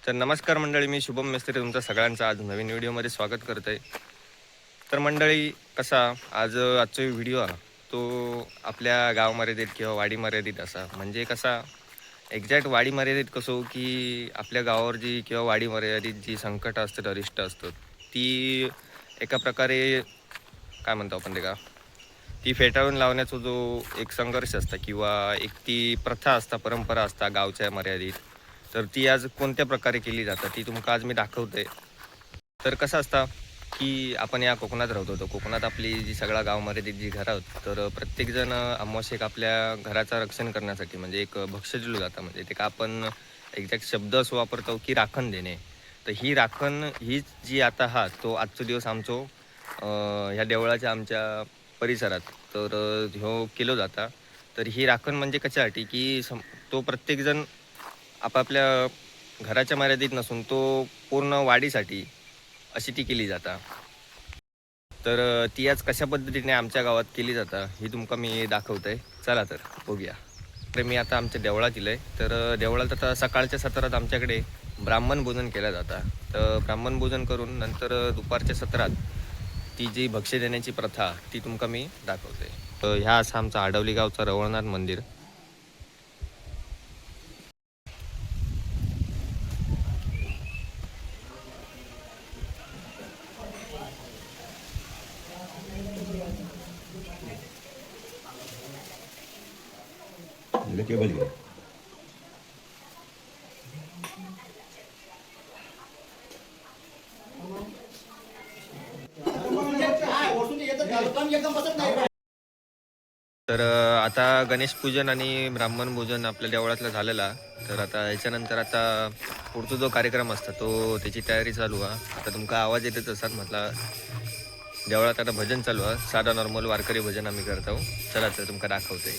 तर नमस्कार मंडळी, मी शुभम मिस्त्री तुमचं सगळ्यांचं आज नवीन व्हिडिओमध्ये स्वागत करतो आहे. तर मंडळी आजचा व्हिडिओ तो आपल्या गाव मर्यादित किंवा वाडी मर्यादित असा, म्हणजे कसा एक्झॅक्ट वाडी मर्यादित कसं की आपल्या गावावर जी किंवा वाडी मर्यादित जी संकट असतात, अरिष्ट असतात, ती एका प्रकारे काय म्हणतो आपण ते का ती फेटाळून लावण्याचा जो एक संघर्ष असता किंवा एक ती प्रथा असता, परंपरा असता गावच्या मर्यादित, तर ती आज कोणत्या प्रकारे केली जातात ती तुमका आज मी दाखवते. तर कसं असतं की आपण या कोकणात राहतो, तर कोकणात आपली जी सगळा गाव मर्यादित जी घरं आहेत, तर प्रत्येकजण अमावस्येक आपल्या घराचं रक्षण करण्यासाठी म्हणजे एक भक्ष्य दिलं जातं, म्हणजे ते का आपण एक्झॅक्ट शब्द असं वापरतो की राखण देणे. तर ही राखण हीच जी आता हा तो आजचा दिवस आमचो ह्या देवळाच्या आमच्या परिसरात तर ह्यो केलो जाता. तर ही राखण म्हणजे कशासाठी की तो प्रत्येकजण आपापल्या घराच्या मर्यादित नसून तो पूर्ण वाढीसाठी अशी ती केली जाता. तर ती आज कशा पद्धतीने आमच्या गावात केली जाता ही तुमका मी दाखवतोय. चला तर बघूया. तर मी आता आमच्या देवळात दिलंय. तर देवळात आता सकाळच्या सत्रात आमच्याकडे ब्राह्मण भोजन केलं जातं. तर ब्राह्मण भोजन करून नंतर दुपारच्या सत्रात ती जी भक्ष्य देण्याची प्रथा ती तुमका मी दाखवतोय. ह्या असा आमचा आडवली गावचा रवळनाथ मंदिर. केबल घ्या. तर आता गणेश पूजन आणि ब्राह्मण भोजन आपल्या देवळातलं झालेला. तर आता याच्यानंतर आता पुढचा जो कार्यक्रम असता तो त्याची तयारी चालू आहे. आता तुमका आवाज येतच असाल म्हटलं देवळात आता भजन चालू आहे. साधा नॉर्मल वारकरी भजन आम्ही करतो. चला तर तुमका दाखवते.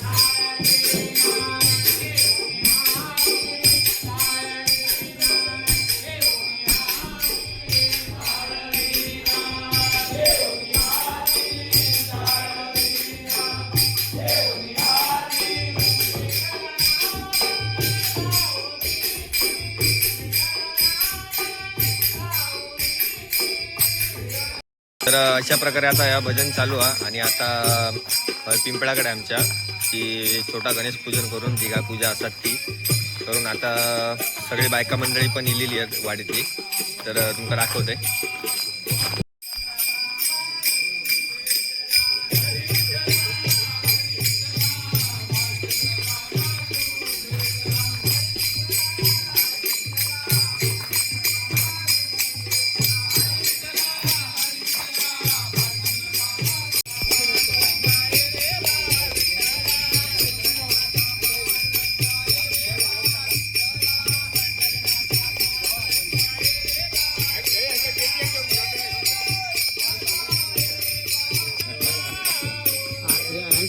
तर अशा प्रकारे आता या भजन चालू आहे. आणि आता पिंपळाकडे आमच्या की छोटा गणेश पूजन करून दिगा पूजा असतात ती करून आता सगळी बायका मंडळी पण इलेली आहेत वाडीतली. तर तुमका दाखवते.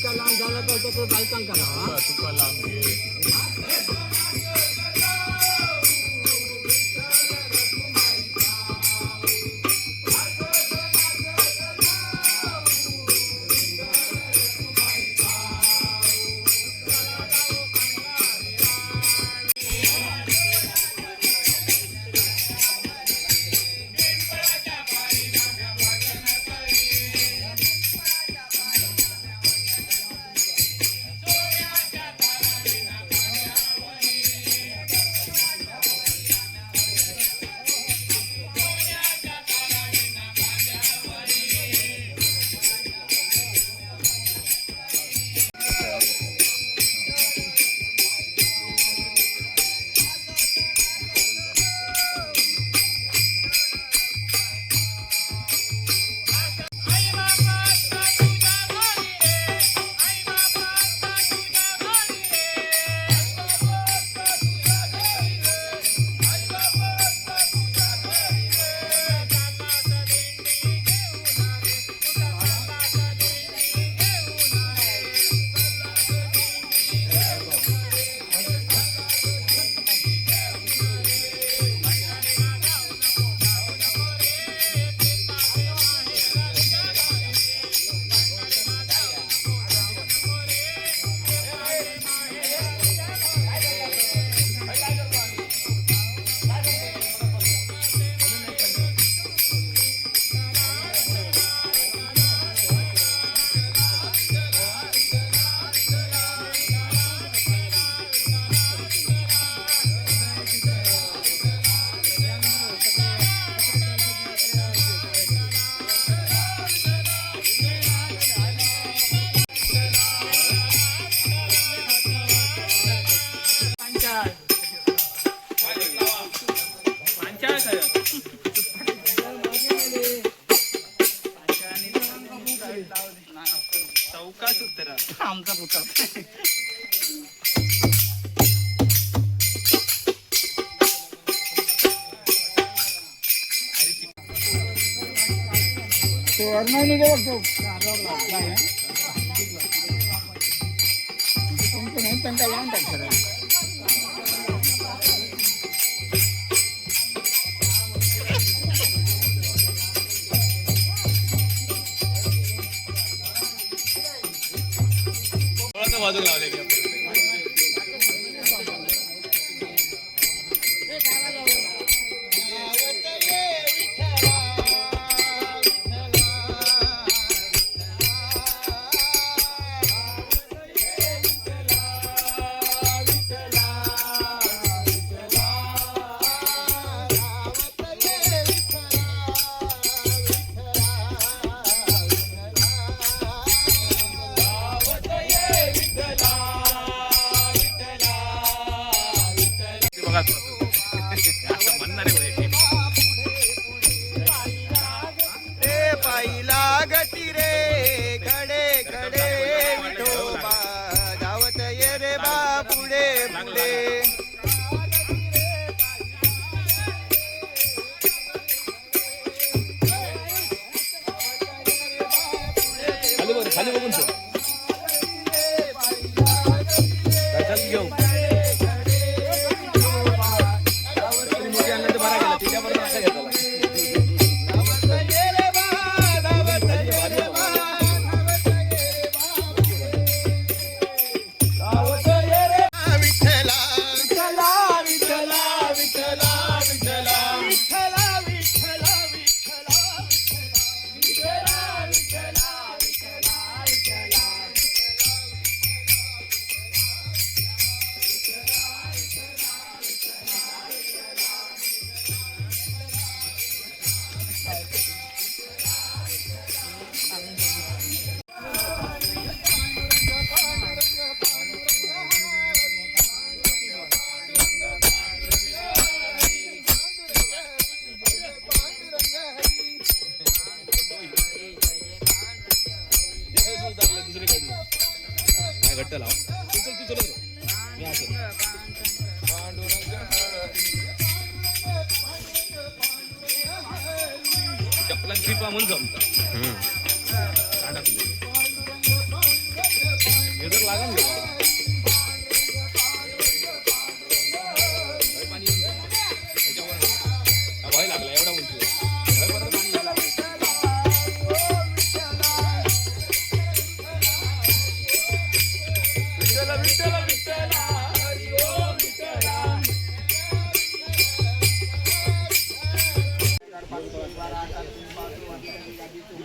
लांब झाला तर तो बायकां करावा तुका लांब घे. चौकाच उत्तर आमचा पुतळा बाजू लावले म्हणणारे पाहिला गती रे कडे कडे विठोबा धावत ये रे बा पुढे पुढे खाली बघून ठेव. घेऊ घट्ट लाव तू चल मी असेल चपलाची पामून जमता हे जर लागन पाणी भय लागला एवढा उंची पाणी यायला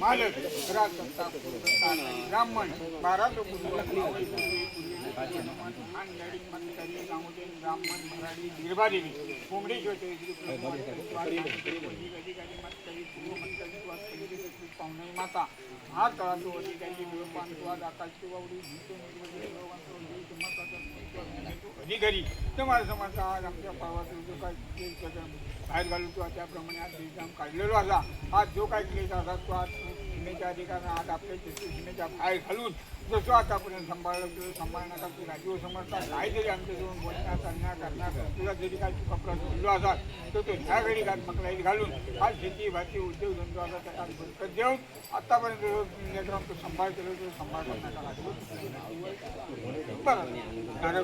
मालक ब्राह्मण 12 ब्राह्मण मराठी निर्भादेवी कोंबडेश्वर पाहुणे माता हा तळातो अधिकारी आकाशची वावडी अधिकारी समाज समाजा आज आमच्या पावाचा जो काय बाहेर घालून तो त्याप्रमाणे आज काम काढलेलो असा आज जो काय केलेला असा तो आज सीमेच्या अधिकाऱ्यांना आज आपल्या सीमेच्या बाहेर घालून जसं आतापर्यंत सांभाळण्याचा तू राजीव समजता काय जरी आमच्याजवळ बोलण्यात चालण्या करण्यात तुला जरी काय कपडा जोडलो असाल तर तो ह्या घडी मकलाईत घालून आज शेती भाजी उद्योगधंदा असा त्याला बरकत देऊन आत्तापर्यंत जो आमचं सांभाळ केलं तो सांभाळ करण्याचा राजीव बरं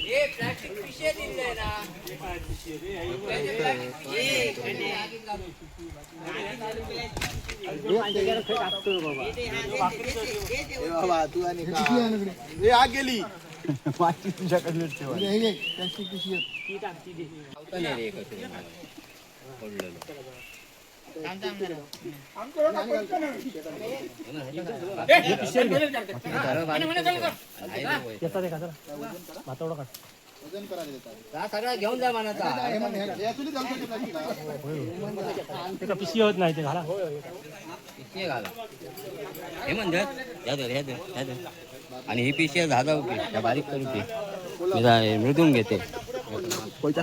घ्या प्लास्टिक बाबा तू आणि हे आग गेली तुझ्याकडे घेऊन जा मनाचा पिशी होत नाही ते घाला हे म्हणतात आणि ही पिशी झाला की बारीक करू की मृदून घेते कोयता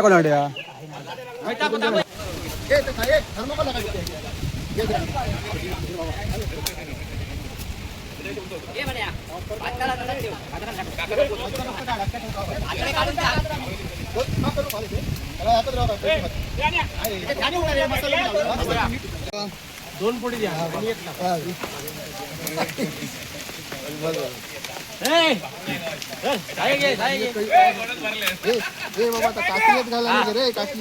कोण अड्या दोन पोटी द्या बाबा काशीत घाला रे काशी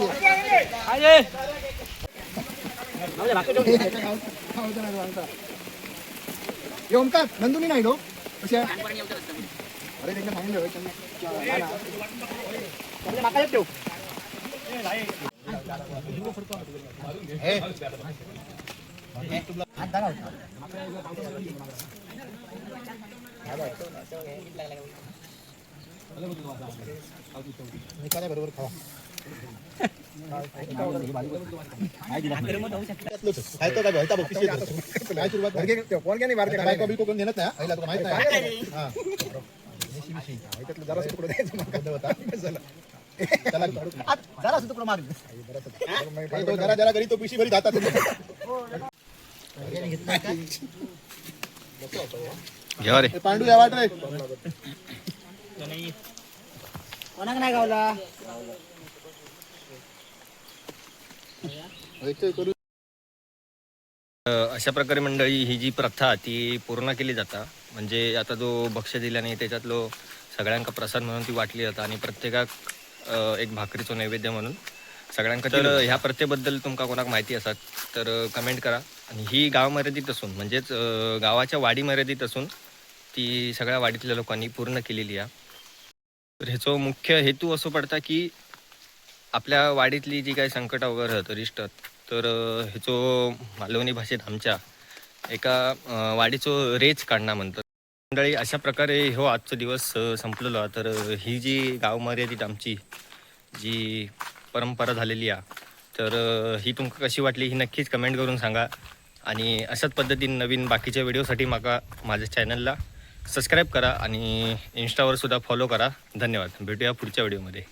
ओमकार नंदुनी नाही लो कशा अरे त्यांना सांगितलं ठेव बरोबर खावा जरा घरी तो पिशी भरी जातात घ्या रे पांडू या वाट रे कोणाक नाही गावला अशा प्रकारे मंडळी ही जी प्रथा ती पूर्ण केली जाता म्हणजे आता जो भक्ष्य दिल्याने त्याच्यातलो सगळ्यांका प्रसाद म्हणून ती वाटली जाता आणि प्रत्येकाक एक भाकरीचो नैवेद्य म्हणून सगळ्यांका. तर ह्या प्रथेबद्दल तुमका कोणाक माहिती असत तर कमेंट करा. आणि ही गाव मर्यादित असून म्हणजेच गावाच्या वाडी मर्यादित असून ती सगळ्या वाडीतल्या लोकांनी पूर्ण केलेली आहे. तर ह्याचो मुख्य हेतू असो पडता की आपल्या वाडीतली जी काही संकटं वगैरे आहेत अरिष्ट तर ह्याचो मालवणी भाषेत आमच्या एका वाडीचो रेच काढणं म्हणतात. मंडळी अशा प्रकारे हो आजचा दिवस संपलेलो. तर ही जी गाव मर्यादित आमची जी परंपरा झालेली आहे तर ही तुमका कशी वाटली ही नक्कीच कमेंट करून सांगा. आणि अशाच पद्धतीने नवीन बाकीच्या व्हिडिओसाठी माका माझ्या चॅनलला सबस्क्राईब करा आणि इन्स्टावर सुद्धा फॉलो करा. धन्यवाद. भेटूया पुढच्या व्हिडिओमध्ये.